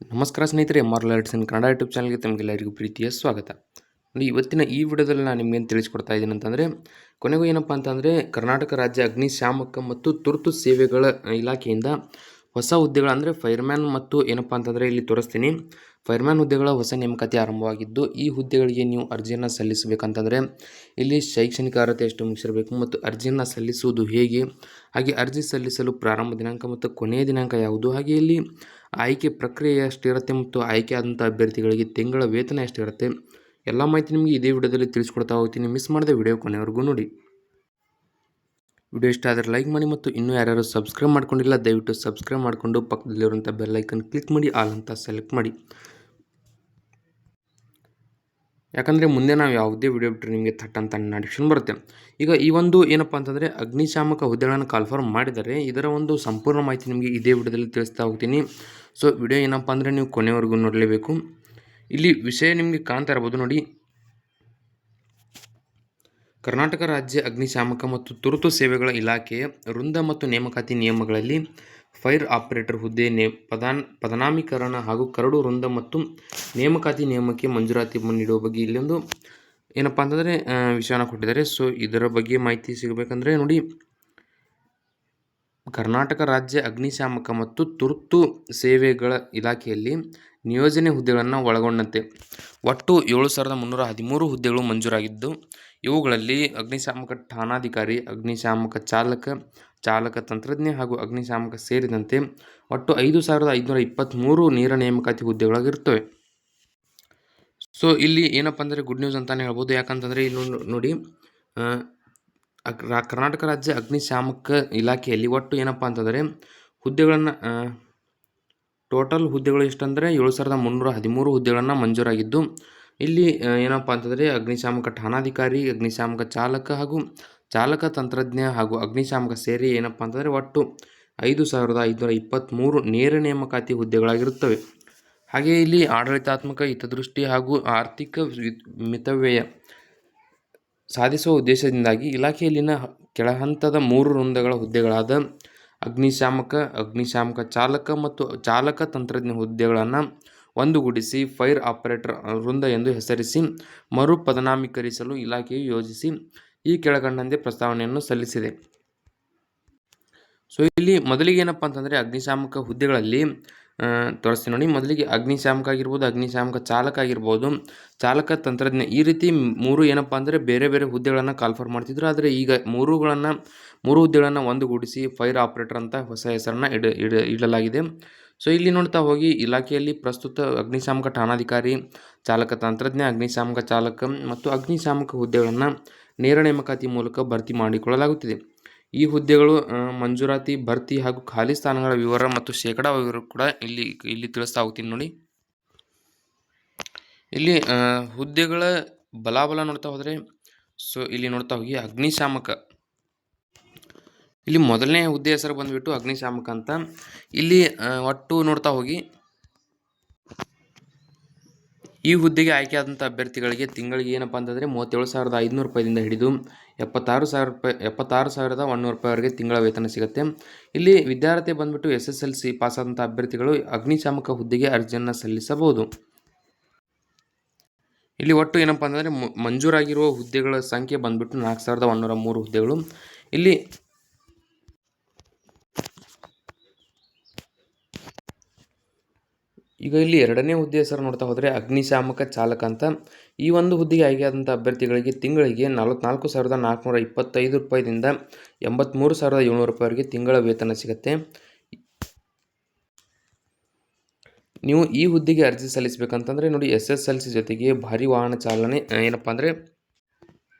ನಮಸ್ಕಾರ ಸ್ನೇಹಿತರೆ, moral arts ಇನ್ Kannada YouTube ಚಾನಲ್ಗೆ ತಮಗೆಲ್ಲರಿಗೂ ಪ್ರೀತಿಯ ಸ್ವಾಗತ. ನೋಡಿ, ಇವತ್ತಿನ ಈ ವಿಡಿಯೋದಲ್ಲಿ ನಾನು ನಿಮಗೇನು ತಿಳಿಸ್ಕೊಡ್ತಾ ಇದ್ದೀನಿ ಅಂತಂದರೆ, ಕೊನೆಗೂ ಏನಪ್ಪ ಅಂತಂದರೆ ಕರ್ನಾಟಕ ರಾಜ್ಯ ಅಗ್ನಿಶಾಮಕ ಮತ್ತು ತುರ್ತು ಸೇವೆಗಳ ಇಲಾಖೆಯಿಂದ ಹೊಸ ಹುದ್ದೆಗಳು ಅಂದರೆ ಫೈರ್ಮ್ಯಾನ್ ಮತ್ತು ಏನಪ್ಪ ಅಂತಂದರೆ ಇಲ್ಲಿ ತೋರಿಸ್ತೀನಿ. ಫೈರ್ಮ್ಯಾನ್ ಹುದ್ದೆಗಳ ಹೊಸ ನೇಮಕಾತಿ ಆರಂಭವಾಗಿದ್ದು, ಈ ಹುದ್ದೆಗಳಿಗೆ ನೀವು ಅರ್ಜಿಯನ್ನು ಸಲ್ಲಿಸಬೇಕಂತಂದರೆ ಇಲ್ಲಿ ಶೈಕ್ಷಣಿಕ ಅರ್ಹತೆ ಎಷ್ಟು ಮುಗಿಸಿರಬೇಕು ಮತ್ತು ಅರ್ಜಿಯನ್ನು ಸಲ್ಲಿಸುವುದು ಹೇಗೆ, ಹಾಗೆ ಅರ್ಜಿ ಸಲ್ಲಿಸಲು ಪ್ರಾರಂಭ ದಿನಾಂಕ ಮತ್ತು ಕೊನೆಯ ದಿನಾಂಕ ಯಾವುದು, ಹಾಗೆ ಇಲ್ಲಿ ಆಯ್ಕೆ ಪ್ರಕ್ರಿಯೆ ಎಷ್ಟಿರುತ್ತೆ ಮತ್ತು ಆಯ್ಕೆ ಆದಂಥ ಅಭ್ಯರ್ಥಿಗಳಿಗೆ ತಿಂಗಳ ವೇತನ ಎಷ್ಟಿರುತ್ತೆ, ಎಲ್ಲ ಮಾಹಿತಿ ನಿಮಗೆ ಇದೇ ವಿಡಿಯೋದಲ್ಲಿ ತಿಳಿಸ್ಕೊಡ್ತಾ ಹೋಗ್ತೀನಿ. ಮಿಸ್ ಮಾಡದೆ ವಿಡಿಯೋ ಕೊನೆವರೆಗೂ ನೋಡಿ. ವಿಡಿಯೋ ಇಷ್ಟ ಆದರೆ ಲೈಕ್ ಮಾಡಿ ಮತ್ತು ಇನ್ನೂ ಯಾರ್ಯಾರು ಸಬ್ಸ್ಕ್ರೈಬ್ ಮಾಡ್ಕೊಂಡಿಲ್ಲ ದಯವಿಟ್ಟು ಸಬ್ಸ್ಕ್ರೈಬ್ ಮಾಡಿಕೊಂಡು ಪಕ್ಕದಲ್ಲಿರುವಂಥ ಬೆಲ್ ಐಕನ್ ಕ್ಲಿಕ್ ಮಾಡಿ ಆಲ್ ಅಂತ ಸೆಲೆಕ್ಟ್ ಮಾಡಿ. ಯಾಕಂದರೆ ಮುಂದೆ ನಾವು ಯಾವುದೇ ವಿಡಿಯೋ ಬಿಟ್ಟರೆ ನಿಮಗೆ ಥಟ್ ಅಂತ ನೋಟಿಫಿಕೇಶನ್ ಬರುತ್ತೆ. ಈಗ ಈ ಒಂದು ಏನಪ್ಪ ಅಂತಂದರೆ ಅಗ್ನಿಶಾಮಕ ಹುದ್ದೆಗಳನ್ನು ಕಾಲ್ಫಾರ್ಮ್ ಮಾಡಿದರೆ ಇದರ ಒಂದು ಸಂಪೂರ್ಣ ಮಾಹಿತಿ ನಿಮಗೆ ಇದೇ ವಿಡಿಯೋದಲ್ಲಿ ತಿಳಿಸ್ತಾ ಹೋಗ್ತೀನಿ. ಸೊ ವಿಡಿಯೋ ಏನಪ್ಪ ಅಂದರೆ ನೀವು ಕೊನೆವರೆಗೂ ನೋಡಲೇಬೇಕು. ಇಲ್ಲಿ ವಿಷಯ ನಿಮಗೆ ಕಾಣ್ತಾ ಇರ್ಬೋದು ನೋಡಿ. ಕರ್ನಾಟಕ ರಾಜ್ಯ ಅಗ್ನಿಶಾಮಕ ಮತ್ತು ತುರ್ತು ಸೇವೆಗಳ ಇಲಾಖೆಯ ವೃಂದ ಮತ್ತು ನೇಮಕಾತಿ ನಿಯಮಗಳಲ್ಲಿ ಫೈರ್ ಆಪರೇಟರ್ ಹುದ್ದೆ ಪದನಾಮೀಕರಣ ಹಾಗೂ ಕರಡು ವೃಂದ ಮತ್ತು ನೇಮಕಾತಿ ನಿಯಮಕ್ಕೆ ಮಂಜೂರಾತಿ ನೀಡುವ ಬಗ್ಗೆ ಇಲ್ಲೊಂದು ಏನಪ್ಪ ಅಂತಂದರೆ ವಿಷಯನ ಕೊಟ್ಟಿದ್ದಾರೆ. ಸೊ ಇದರ ಬಗ್ಗೆ ಮಾಹಿತಿ ಸಿಗಬೇಕಂದ್ರೆ ನೋಡಿ, ಕರ್ನಾಟಕ ರಾಜ್ಯ ಅಗ್ನಿಶಾಮಕ ಮತ್ತು ತುರ್ತು ಸೇವೆಗಳ ಇಲಾಖೆಯಲ್ಲಿ ನಿಯೋಜನೆ ಹುದ್ದೆಗಳನ್ನು ಒಳಗೊಂಡಂತೆ ಒಟ್ಟು 7,313 ಹುದ್ದೆಗಳು ಮಂಜೂರಾಗಿದ್ದು, ಇವುಗಳಲ್ಲಿ ಅಗ್ನಿಶಾಮಕ ಠಾಣಾಧಿಕಾರಿ, ಅಗ್ನಿಶಾಮಕ ಚಾಲಕ ತಂತ್ರಜ್ಞ ಹಾಗೂ ಅಗ್ನಿಶಾಮಕ ಸೇರಿದಂತೆ ಒಟ್ಟು 5,523 ನೇರ ನೇಮಕಾತಿ ಹುದ್ದೆಗಳಾಗಿರ್ತವೆ. ಸೊ ಇಲ್ಲಿ ಏನಪ್ಪ ಅಂದರೆ ಗುಡ್ ನ್ಯೂಸ್ ಅಂತಲೇ ಹೇಳ್ಬೋದು. ಯಾಕಂತಂದರೆ ಇಲ್ಲಿ ನೋಡಿ, ಕರ್ನಾಟಕ ರಾಜ್ಯ ಅಗ್ನಿಶಾಮಕ ಇಲಾಖೆಯಲ್ಲಿ ಒಟ್ಟು ಏನಪ್ಪ ಅಂತಂದರೆ ಹುದ್ದೆಗಳನ್ನು ಟೋಟಲ್ ಹುದ್ದೆಗಳು ಎಷ್ಟಂದರೆ 7,313 ಹುದ್ದೆಗಳನ್ನು ಮಂಜೂರಾಗಿದ್ದು, ಇಲ್ಲಿ ಏನಪ್ಪ ಅಂತಂದರೆ ಅಗ್ನಿಶಾಮಕ ಠಾಣಾಧಿಕಾರಿ, ಅಗ್ನಿಶಾಮಕ ಚಾಲಕ ಹಾಗೂ ಚಾಲಕ ತಂತ್ರಜ್ಞ ಹಾಗೂ ಅಗ್ನಿಶಾಮಕ ಸೇರಿ ಏನಪ್ಪ ಅಂತಂದರೆ ಒಟ್ಟು 5,523 ನೇರ ನೇಮಕಾತಿ ಹುದ್ದೆಗಳಾಗಿರುತ್ತವೆ. ಹಾಗೆಯೇ ಇಲ್ಲಿ ಆಡಳಿತಾತ್ಮಕ ಹಿತದೃಷ್ಟಿ ಹಾಗೂ ಆರ್ಥಿಕ ಮಿತವ್ಯಯ ಸಾಧಿಸುವ ಉದ್ದೇಶದಿಂದಾಗಿ ಇಲಾಖೆಯಲ್ಲಿನ ಕೆಳಹಂತದ 3 ವೃಂದಗಳ ಹುದ್ದೆಗಳಾದ ಅಗ್ನಿಶಾಮಕ ಚಾಲಕ ಮತ್ತು ಚಾಲಕ ತಂತ್ರಜ್ಞ ಹುದ್ದೆಗಳನ್ನು ಒಂದುಗೂಡಿಸಿ ಫೈರ್ ಆಪರೇಟರ್ ವೃಂದ ಎಂದು ಹೆಸರಿಸಿ ಮರು ಪದನಾಮೀಕರಿಸಲು ಇಲಾಖೆಯು ಯೋಜಿಸಿ ಈ ಕೆಳಕಂಡಂತೆ ಪ್ರಸ್ತಾವನೆಯನ್ನು ಸಲ್ಲಿಸಿದೆ. ಸೊ ಇಲ್ಲಿ ಮೊದಲಿಗೆ ಏನಪ್ಪ ಅಂತಂದರೆ ಅಗ್ನಿಶಾಮಕ ಹುದ್ದೆಗಳಲ್ಲಿ ತೋರಿಸ್ತೀನಿ ನೋಡಿ. ಮೊದಲಿಗೆ ಅಗ್ನಿಶಾಮಕ ಆಗಿರ್ಬೋದು, ಅಗ್ನಿಶಾಮಕ ಚಾಲಕ ಆಗಿರ್ಬೋದು, ಚಾಲಕ ತಂತ್ರಜ್ಞ, ಈ ರೀತಿ 3 ಏನಪ್ಪ ಅಂದರೆ ಬೇರೆ ಬೇರೆ ಹುದ್ದೆಗಳನ್ನು ಕಾಲ್ಫಾರ್ಮ್ ಮಾಡ್ತಿದ್ರು. ಆದರೆ ಈಗ 3 ಹುದ್ದೆಗಳನ್ನು ಒಂದುಗೂಡಿಸಿ ಫೈರ್ ಆಪರೇಟರ್ ಅಂತ ಹೊಸ ಹೆಸರನ್ನು ಇಡಲಾಗಿದೆ. ಸೊ ಇಲ್ಲಿ ನೋಡ್ತಾ ಹೋಗಿ, ಇಲಾಖೆಯಲ್ಲಿ ಪ್ರಸ್ತುತ ಅಗ್ನಿಶಾಮಕ ಠಾಣಾಧಿಕಾರಿ, ಚಾಲಕ ತಂತ್ರಜ್ಞ, ಅಗ್ನಿಶಾಮಕ ಚಾಲಕ ಮತ್ತು ಅಗ್ನಿಶಾಮಕ ಹುದ್ದೆಗಳನ್ನು ನೇರ ನೇಮಕಾತಿ ಮೂಲಕ ಭರ್ತಿ ಮಾಡಿಕೊಳ್ಳಲಾಗುತ್ತಿದೆ. ಈ ಹುದ್ದೆಗಳು ಮಂಜೂರಾತಿ, ಭರ್ತಿ ಹಾಗೂ ಖಾಲಿ ಸ್ಥಾನಗಳ ವಿವರ ಮತ್ತು ಶೇಕಡಾ ವಿವರ ಕೂಡ ಇಲ್ಲಿ ತಿಳಿಸ್ತಾ ಹೋಗ್ತೀನಿ ನೋಡಿ. ಇಲ್ಲಿ ಹುದ್ದೆಗಳ ಬಲಾಬಲ ನೋಡ್ತಾ ಹೋದರೆ, ಸೊ ಇಲ್ಲಿ ನೋಡ್ತಾ ಹೋಗಿ ಅಗ್ನಿಶಾಮಕ, ಇಲ್ಲಿ ಮೊದಲನೇ ಹುದ್ದೆ ಹೆಸರು ಬಂದುಬಿಟ್ಟು ಅಗ್ನಿಶಾಮಕ ಅಂತ. ಇಲ್ಲಿ ಒಟ್ಟು ನೋಡ್ತಾ ಹೋಗಿ, ಈ ಹುದ್ದೆಗೆ ಆಯ್ಕೆಯಾದಂಥ ಅಭ್ಯರ್ಥಿಗಳಿಗೆ ತಿಂಗಳಿಗೆ ಏನಪ್ಪ ಅಂತಂದರೆ 37,500 ರೂಪಾಯಿದಿಂದ ಹಿಡಿದು 76,100 ರೂಪಾಯಿವರೆಗೆ ತಿಂಗಳ ವೇತನ ಸಿಗುತ್ತೆ. ಇಲ್ಲಿ ವಿದ್ಯಾರ್ಥಿ ಬಂದುಬಿಟ್ಟು SSLC ಪಾಸಾದಂಥ ಅಭ್ಯರ್ಥಿಗಳು ಅಗ್ನಿಶಾಮಕ ಹುದ್ದೆಗೆ ಅರ್ಜಿಯನ್ನು ಸಲ್ಲಿಸಬಹುದು. ಇಲ್ಲಿ ಒಟ್ಟು ಏನಪ್ಪ ಅಂತಂದರೆ ಮಂಜೂರಾಗಿರುವ ಹುದ್ದೆಗಳ ಸಂಖ್ಯೆ ಬಂದುಬಿಟ್ಟು 4,103 ಹುದ್ದೆಗಳು. ಇಲ್ಲಿ ಈಗ ಇಲ್ಲಿ ಎರಡನೇ ಹುದ್ದೆ ಹೆಸರು ನೋಡ್ತಾ ಹೋದರೆ ಅಗ್ನಿಶಾಮಕ ಚಾಲಕ ಅಂತ. ಈ ಒಂದು ಹುದ್ದೆಗೆ ಆಯ್ಕೆಯಾದಂಥ ಅಭ್ಯರ್ಥಿಗಳಿಗೆ ತಿಂಗಳಿಗೆ 44,425 ರೂಪಾಯಿದಿಂದ 83,700 ರೂಪಾಯಿವರೆಗೆ ತಿಂಗಳ ವೇತನ ಸಿಗುತ್ತೆ. ನೀವು ಈ ಹುದ್ದೆಗೆ ಅರ್ಜಿ ಸಲ್ಲಿಸಬೇಕಂತಂದರೆ ನೋಡಿ, SSLC ಜೊತೆಗೆ ಭಾರಿ ವಾಹನ ಚಾಲನೆ ಏನಪ್ಪ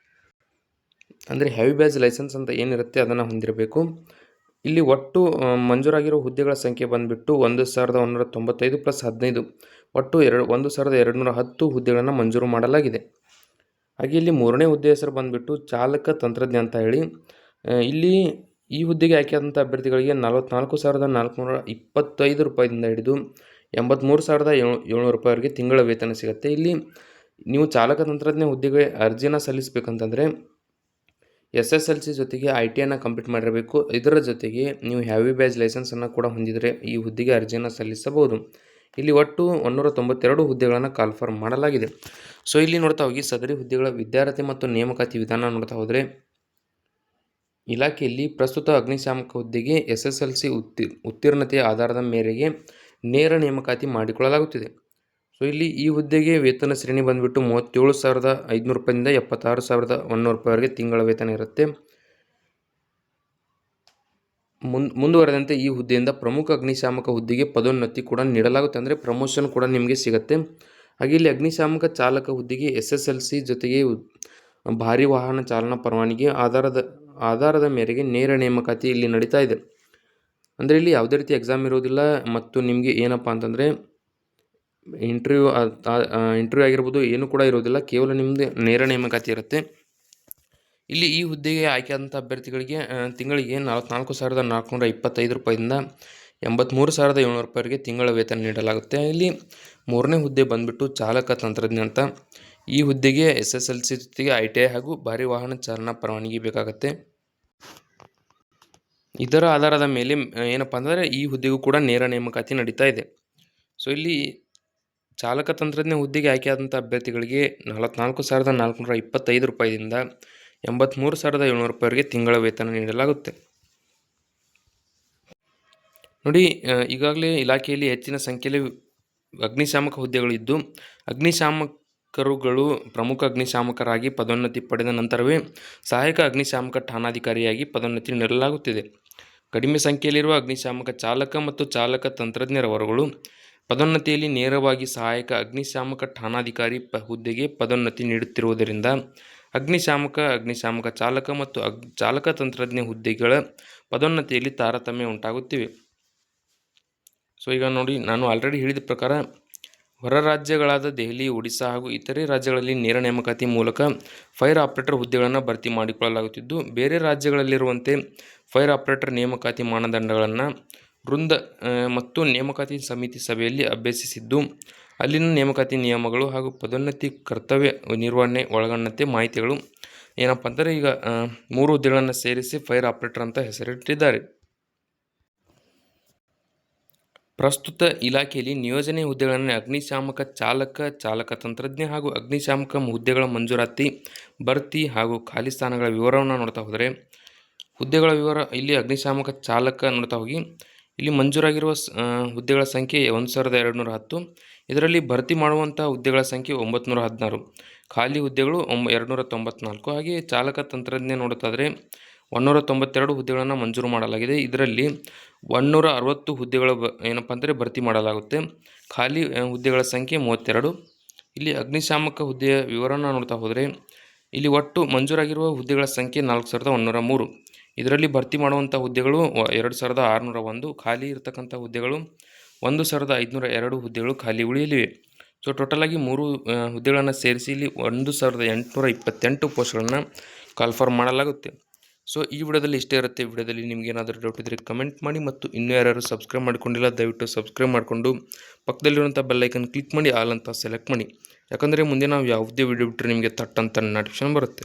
ಅಂದರೆ ಹೆವಿ ಬ್ಯಾಜ್ ಲೈಸೆನ್ಸ್ ಅಂತ ಏನಿರುತ್ತೆ ಅದನ್ನು ಹೊಂದಿರಬೇಕು. ಇಲ್ಲಿ ಒಟ್ಟು ಮಂಜೂರಾಗಿರೋ ಹುದ್ದೆಗಳ ಸಂಖ್ಯೆ ಬಂದುಬಿಟ್ಟು 1,195 + 15 ಒಟ್ಟು 1,210 ಹುದ್ದೆಗಳನ್ನು ಮಂಜೂರು ಮಾಡಲಾಗಿದೆ. ಹಾಗೆ ಇಲ್ಲಿ ಮೂರನೇ ಹುದ್ದೆ ಹೆಸರು ಬಂದುಬಿಟ್ಟು ಚಾಲಕ ತಂತ್ರಜ್ಞ ಅಂತ ಹೇಳಿ. ಇಲ್ಲಿ ಈ ಹುದ್ದೆಗೆ ಆಯ್ಕೆಯಾದಂಥ ಅಭ್ಯರ್ಥಿಗಳಿಗೆ 44,425 ರೂಪಾಯಿದಿಂದ ಹಿಡಿದು 83,700 ರೂಪಾಯಿವರೆಗೆ ತಿಂಗಳ ವೇತನ ಸಿಗುತ್ತೆ. ಇಲ್ಲಿ ನೀವು ಚಾಲಕ ತಂತ್ರಜ್ಞ ಹುದ್ದೆಗೆ ಅರ್ಜಿನ ಸಲ್ಲಿಸಬೇಕಂತಂದರೆ SSLC ಜೊತೆಗೆ ITಯನ್ನು ಕಂಪ್ಲೀಟ್ ಮಾಡಿರಬೇಕು. ಇದರ ಜೊತೆಗೆ ನೀವು ಹೆವಿ ಬ್ಯಾಜ್ ಲೈಸೆನ್ಸನ್ನು ಕೂಡ ಹೊಂದಿದರೆ ಈ ಹುದ್ದೆಗೆ ಅರ್ಜಿಯನ್ನು ಸಲ್ಲಿಸಬಹುದು. ಇಲ್ಲಿ ಒಟ್ಟು 192 ಹುದ್ದೆಗಳನ್ನು ಕಾಲ್ಫರ್ ಮಾಡಲಾಗಿದೆ. ಸೊ ಇಲ್ಲಿ ನೋಡ್ತಾ ಹೋಗಿ ಸದರಿ ಹುದ್ದೆಗಳ ವಿದ್ಯಾರ್ಥಿ ಮತ್ತು ನೇಮಕಾತಿ ವಿಧಾನ ನೋಡ್ತಾ ಹೋದರೆ ಇಲಾಖೆಯಲ್ಲಿ ಪ್ರಸ್ತುತ ಅಗ್ನಿಶಾಮಕ ಹುದ್ದೆಗೆ SSLC ಉತ್ತೀರ್ಣತೆಯ ಆಧಾರದ ಮೇರೆಗೆ ನೇರ ನೇಮಕಾತಿ ಮಾಡಿಕೊಳ್ಳಲಾಗುತ್ತಿದೆ. ಸೊ ಇಲ್ಲಿ ಈ ಹುದ್ದೆಗೆ ವೇತನ ಶ್ರೇಣಿ ಬಂದುಬಿಟ್ಟು 37,500 ರೂಪಾಯಿಂದ 76,100 ರೂಪಾಯಿವರೆಗೆ ತಿಂಗಳ ವೇತನ ಇರುತ್ತೆ. ಮುಂದುವರೆದಂತೆ ಈ ಹುದ್ದೆಯಿಂದ ಪ್ರಮುಖ ಅಗ್ನಿಶಾಮಕ ಹುದ್ದೆಗೆ ಪದೋನ್ನತಿ ಕೂಡ ನೀಡಲಾಗುತ್ತೆ, ಅಂದರೆ ಪ್ರಮೋಷನ್ ಕೂಡ ನಿಮಗೆ ಸಿಗುತ್ತೆ. ಹಾಗೆ ಇಲ್ಲಿ ಅಗ್ನಿಶಾಮಕ ಚಾಲಕ ಹುದ್ದೆಗೆ SSLC ಜೊತೆಗೆ ಭಾರಿ ವಾಹನ ಚಾಲನಾ ಪರವಾನಗಿ ಆಧಾರದ ಮೇರೆಗೆ ನೇರ ನೇಮಕಾತಿ ಇಲ್ಲಿ ನಡೀತಾ ಇದೆ. ಅಂದರೆ ಇಲ್ಲಿ ಯಾವುದೇ ರೀತಿ ಎಕ್ಸಾಮ್ ಇರೋದಿಲ್ಲ ಮತ್ತು ನಿಮಗೆ ಏನಪ್ಪ ಅಂತಂದರೆ ಇಂಟರ್ವ್ಯೂ ಆಗಿರ್ಬೋದು ಏನು ಕೂಡ ಇರೋದಿಲ್ಲ, ಕೇವಲ ನಿಮ್ಮದು ನೇರ ನೇಮಕಾತಿ ಇರುತ್ತೆ. ಇಲ್ಲಿ ಈ ಹುದ್ದೆಗೆ ಆಯ್ಕೆಯಾದಂಥ ಅಭ್ಯರ್ಥಿಗಳಿಗೆ ತಿಂಗಳಿಗೆ 44,425 ರೂಪಾಯಿಂದ 83,700 ರೂಪಾಯಿವರೆಗೆ ತಿಂಗಳ ವೇತನ ನೀಡಲಾಗುತ್ತೆ. ಇಲ್ಲಿ ಮೂರನೇ ಹುದ್ದೆ ಬಂದುಬಿಟ್ಟು ಚಾಲಕ ತಂತ್ರಜ್ಞ ಅಂತ. ಈ ಹುದ್ದೆಗೆ SSLC ಜೊತೆಗೆ ITI ಹಾಗೂ ಭಾರಿ ವಾಹನ ಚಾಲನಾ ಪರವಾನಗಿ ಬೇಕಾಗುತ್ತೆ. ಇದರ ಆಧಾರದ ಮೇಲೆ ಏನಪ್ಪ ಅಂದರೆ ಈ ಹುದ್ದೆಗೂ ಕೂಡ ನೇರ ನೇಮಕಾತಿ ನಡೀತಾ ಇದೆ. ಸೊ ಇಲ್ಲಿ ಚಾಲಕ ತಂತ್ರಜ್ಞ ಹುದ್ದೆಗೆ ಆಯ್ಕೆಯಾದಂಥ ಅಭ್ಯರ್ಥಿಗಳಿಗೆ 44,425 ರೂಪಾಯಿದಿಂದ 83,700 ರೂಪಾಯಿವರೆಗೆ ತಿಂಗಳ ವೇತನ ನೀಡಲಾಗುತ್ತೆ. ನೋಡಿ, ಈಗಾಗಲೇ ಇಲಾಖೆಯಲ್ಲಿ ಹೆಚ್ಚಿನ ಸಂಖ್ಯೆಯಲ್ಲಿ ಅಗ್ನಿಶಾಮಕ ಹುದ್ದೆಗಳಿದ್ದು ಅಗ್ನಿಶಾಮಕರುಗಳು ಪ್ರಮುಖ ಅಗ್ನಿಶಾಮಕರಾಗಿ ಪದೋನ್ನತಿ ಪಡೆದ ನಂತರವೇ ಸಹಾಯಕ ಅಗ್ನಿಶಾಮಕ ಠಾಣಾಧಿಕಾರಿಯಾಗಿ ಪದೋನ್ನತಿ ನೀಡಲಾಗುತ್ತಿದೆ. ಕಡಿಮೆ ಸಂಖ್ಯೆಯಲ್ಲಿರುವ ಅಗ್ನಿಶಾಮಕ ಚಾಲಕ ಮತ್ತು ಚಾಲಕ ತಂತ್ರಜ್ಞರವರುಗಳು ಪದೋನ್ನತಿಯಲ್ಲಿ ನೇರವಾಗಿ ಸಹಾಯಕ ಅಗ್ನಿಶಾಮಕ ಠಾಣಾಧಿಕಾರಿ ಹುದ್ದೆಗೆ ಪದೋನ್ನತಿ ನೀಡುತ್ತಿರುವುದರಿಂದ ಅಗ್ನಿಶಾಮಕ ಚಾಲಕ ಮತ್ತು ಚಾಲಕ ತಂತ್ರಜ್ಞ ಹುದ್ದೆಗಳ ಪದೋನ್ನತಿಯಲ್ಲಿ ತಾರತಮ್ಯ ಉಂಟಾಗುತ್ತಿವೆ. ಸೊ ಈಗ ನೋಡಿ, ನಾನು ಆಲ್ರೆಡಿ ಹೇಳಿದ ಪ್ರಕಾರ ಹೊರ ರಾಜ್ಯಗಳಾದ ದೆಹಲಿ, ಒಡಿಶಾ ಹಾಗೂ ಇತರೆ ರಾಜ್ಯಗಳಲ್ಲಿ ನೇರ ನೇಮಕಾತಿ ಮೂಲಕ ಫೈರ್ ಆಪರೇಟರ್ ಹುದ್ದೆಗಳನ್ನು ಭರ್ತಿ ಮಾಡಿಕೊಳ್ಳಲಾಗುತ್ತಿದ್ದು, ಬೇರೆ ರಾಜ್ಯಗಳಲ್ಲಿರುವಂತೆ ಫೈರ್ ಆಪರೇಟರ್ ನೇಮಕಾತಿ ಮಾನದಂಡಗಳನ್ನು ವೃಂದ ಮತ್ತು ನೇಮಕಾತಿ ಸಮಿತಿ ಸಭೆಯಲ್ಲಿ ಅಭ್ಯಸಿಸಿದ್ದು, ಅಲ್ಲಿನ ನೇಮಕಾತಿ ನಿಯಮಗಳು ಹಾಗೂ ಪದೋನ್ನತಿ ಕರ್ತವ್ಯ ನಿರ್ವಹಣೆ ಒಳಗೊಂಡಂತೆ ಮಾಹಿತಿಗಳು ಏನಪ್ಪ ಅಂದರೆ ಈಗ 3 ಹುದ್ದೆಗಳನ್ನು ಸೇರಿಸಿ ಫೈರ್ ಆಪರೇಟರ್ ಅಂತ ಹೆಸರಿಟ್ಟಿದ್ದಾರೆ. ಪ್ರಸ್ತುತ ಇಲಾಖೆಯಲ್ಲಿ ನಿಯೋಜನೆ ಹುದ್ದೆಗಳನ್ನು ಅಗ್ನಿಶಾಮಕ ಚಾಲಕ, ಚಾಲಕ ತಂತ್ರಜ್ಞ ಹಾಗೂ ಅಗ್ನಿಶಾಮಕ ಹುದ್ದೆಗಳ ಮಂಜೂರಾತಿ, ಭರ್ತಿ ಹಾಗೂ ಖಾಲಿ ಸ್ಥಾನಗಳ ವಿವರವನ್ನು ನೋಡ್ತಾ ಹೋದರೆ ಹುದ್ದೆಗಳ ವಿವರ ಇಲ್ಲಿ ಅಗ್ನಿಶಾಮಕ ಚಾಲಕ ನೋಡ್ತಾ ಹೋಗಿ ಇಲ್ಲಿ ಮಂಜೂರಾಗಿರುವ ಹುದ್ದೆಗಳ ಸಂಖ್ಯೆ 1,210. ಇದರಲ್ಲಿ ಭರ್ತಿ ಮಾಡುವಂಥ ಹುದ್ದೆಗಳ ಸಂಖ್ಯೆ 916, ಖಾಲಿ ಹುದ್ದೆಗಳು 294. ಹಾಗೆ ಚಾಲಕ ತಂತ್ರಜ್ಞ ನೋಡ್ತಾದರೆ 192 ಹುದ್ದೆಗಳನ್ನು ಮಂಜೂರು ಮಾಡಲಾಗಿದೆ. ಇದರಲ್ಲಿ 160 ಹುದ್ದೆಗಳ ಏನಪ್ಪ ಅಂದರೆ ಭರ್ತಿ ಮಾಡಲಾಗುತ್ತೆ. ಖಾಲಿ ಹುದ್ದೆಗಳ ಸಂಖ್ಯೆ 32. ಇಲ್ಲಿ ಅಗ್ನಿಶಾಮಕ ಹುದ್ದೆಯ ವಿವರನ ನೋಡ್ತಾ ಹೋದರೆ ಇಲ್ಲಿ ಒಟ್ಟು ಮಂಜೂರಾಗಿರುವ ಹುದ್ದೆಗಳ ಸಂಖ್ಯೆ 4,103. ಇದರಲ್ಲಿ ಭರ್ತಿ ಮಾಡುವಂಥ ಹುದ್ದೆಗಳು 2,601, ಖಾಲಿ ಇರತಕ್ಕಂಥ ಹುದ್ದೆಗಳು 1,502 ಹುದ್ದೆಗಳು ಖಾಲಿ ಉಳಿಯಲಿವೆ. ಸೊ ಟೋಟಲಾಗಿ 3 ಹುದ್ದೆಗಳನ್ನು ಸೇರಿಸಿ ಇಲ್ಲಿ 1,828 ಪೋಸ್ಟ್ಗಳನ್ನು ಕಾಲ್ಫರ್ ಮಾಡಲಾಗುತ್ತೆ. ಸೊ ಈ ವಿಡಿಯೋದಲ್ಲಿ ಇಷ್ಟೇ ಇರುತ್ತೆ. ವಿಡಿಯೋದಲ್ಲಿ ನಿಮ್ಗೆ ಏನಾದರೂ ಡೌಟ್ ಇದ್ದರೆ ಕಮೆಂಟ್ ಮಾಡಿ, ಮತ್ತು ಇನ್ನೂ ಯಾರು ಸಬ್ಸ್ಕ್ರೈಬ್ ಮಾಡಿಕೊಂಡಿಲ್ಲ ದಯವಿಟ್ಟು ಸಬ್ಸ್ಕ್ರೈಬ್ ಮಾಡಿಕೊಂಡು ಪಕ್ಕದಲ್ಲಿರುವಂಥ ಬೆಲ್ಲೈಕನ್ ಕ್ಲಿಕ್ ಮಾಡಿ ಆಲ್ ಅಂತ ಸೆಲೆಕ್ಟ್ ಮಾಡಿ. ಯಾಕಂದರೆ ಮುಂದೆ ನಾವು ಯಾವುದೇ ವಿಡಿಯೋ ಬಿಟ್ಟರೆ ನಿಮಗೆ ತಟ್ಟಂತ ನೋಟಿಫಿಕೇಶನ್ ಬರುತ್ತೆ.